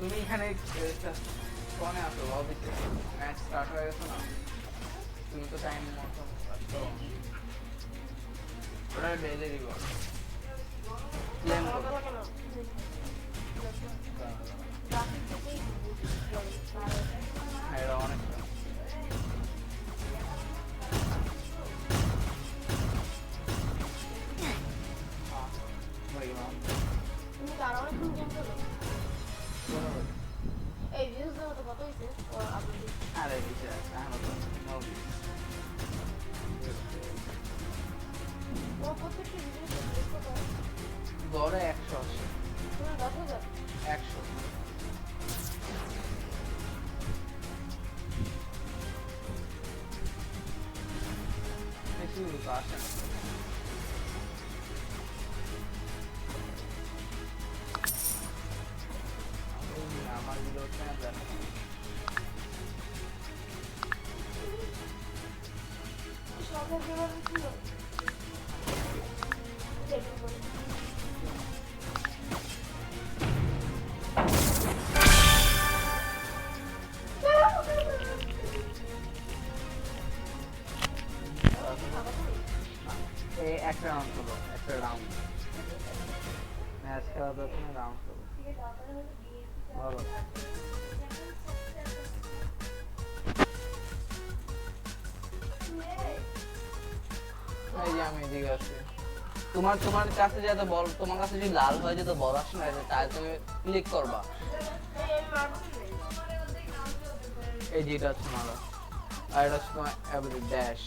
তুমি এখানে কোনে আসো লবিতে ম্যাচ স্টার্ট হয়ে গেছে না তুমি তো টাইম মতো তো ওরা ডেইলি রিওয়ার্ড ক্লেম করো হ্যাঁ এটা অনেক তুমি তারা অনেকক্ষণ গেম খেলো এই ভিউজ দেওয়া তো কত হয়েছে আরে বিচার এখন তো নবী তোমার প্রত্যেকটা ভিডিও কত গড়ে 180 তুমি 10,000 100 বেশি তো আসে না আমার ভিডিওটা দেখো সবাই যেভাবে ছিল এই একটা রাউন্ড হলো একটা রাউন্ড ম্যাচ খেলা দরকার না রাউন্ড হলো ভালো এই যে আমি এদিকে আসছি তোমার কাছে যাতে বল তোমার কাছে যদি লাল হয়ে যেত বল আসে না তাহলে তুমি ক্লিক করবা এই যেটা হচ্ছে মারা আর এটা হচ্ছে তোমার এভরি ড্যাশ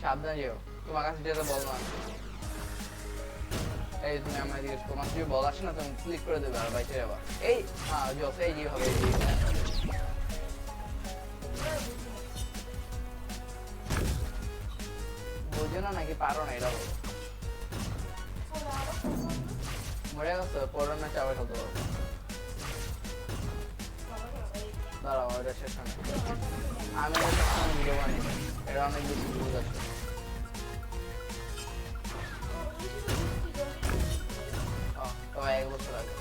সাবধান যেও তোমার কাছে যেতে বল না এই তুমি আমার দিকে তোমার যদি বল আসে না তুমি ক্লিক করে দেবে আর বাইরে যাবা এই হ্যাঁ জস এই যে হবে বোঝো না নাকি পারো না এটা বলো মরে গেছে পরের ম্যাচ আবার খেলতে পারবো দাঁড়াও এটা শেষ হয় আমি ভিডিও বানিয়ে এটা অনেক বেশি ভুল আছে তবে 1 বছর আগে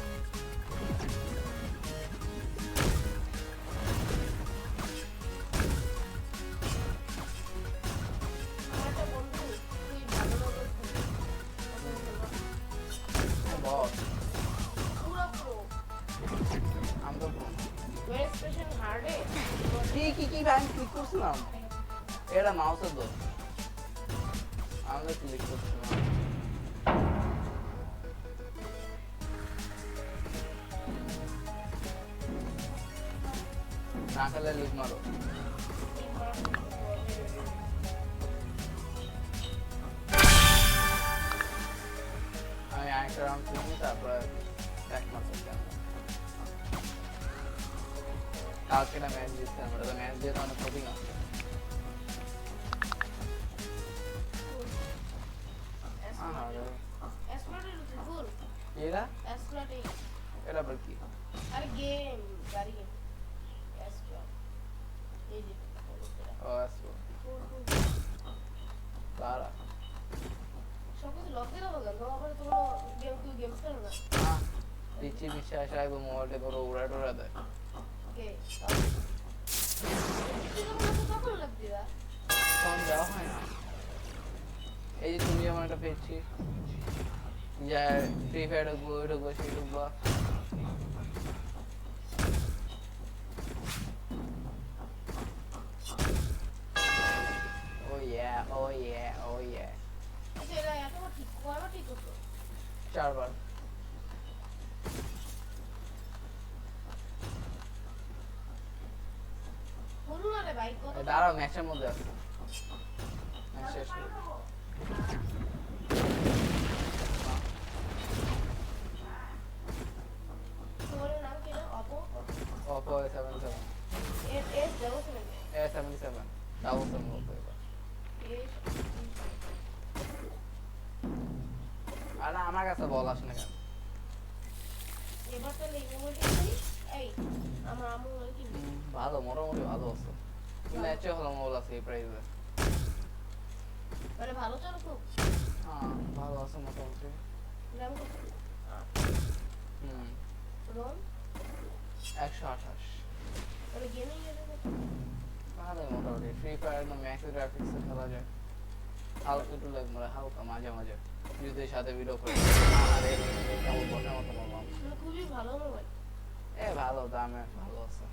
কি আমি ক্লিক করছিলাম এটা মাউসের দোষ আমি ক্লিক করছিলাম না খেলে লিগ মারো আমি আরেকটা রাউন্ড খেলি তারপরে ব্যাক মারতে কালকে না ম্যাচ জিততে আমরা তো ম্যাচ জিতে অনেক কঠিন আছে এটা আবার কি আরে গেম গাড়ি গেম এসপ্লা এই যে ও আসো তারা সব কিছু লক দিয়ে দাও কেন আবার তোমরা গেম খেলো না পিছিয়ে পিছিয়ে আসা একদম মোবাইলটা ধরো উড়া টুড়া দেয় কে কখন লাগ দিবা ফোন দেওয়া হয় না এই যে তুমি যেমন একটা পেয়েছি যা ফ্রি ফায়ার ঢুকবো সেই ঢুকবো Oh yeah, oh yeah, oh yeah. এটা এত ঠিক কয়বার ঠিক করছো 4 বার বলু না রে ভাই কত দাঁড়াও ম্যাচের মধ্যে আছে ম্যাচ শেষ করে তোমার নাম কি না Oppo Oppo A77 S double seven A77 double seven বলতে এবার আর আমার কাছে বল আসে না কেন এবার তো এই মোবাইলটা করি এই আমার আম্মু কি ভালো মোটামুটি ভালো আছে ম্যাচে হলো মোবাইল আছে এই প্রাইসে মানে ভালো চলো খুব হ্যাঁ ভালো আছে মোটামুটি দাম কত 128। মানে গেমিং এর কত? ভালো মোটামুটি ফ্রি ফায়ার একদম ম্যাক্স গ্রাফিক্সে খেলা যায় হালকা একটু লাগে মানে হালকা মাঝে মাঝে যদি সাথে ভিডিও করে আরে কেমন বসার মতো বললাম মানে খুবই ভালো মোবাইল। ভালো দামে ভালো আছে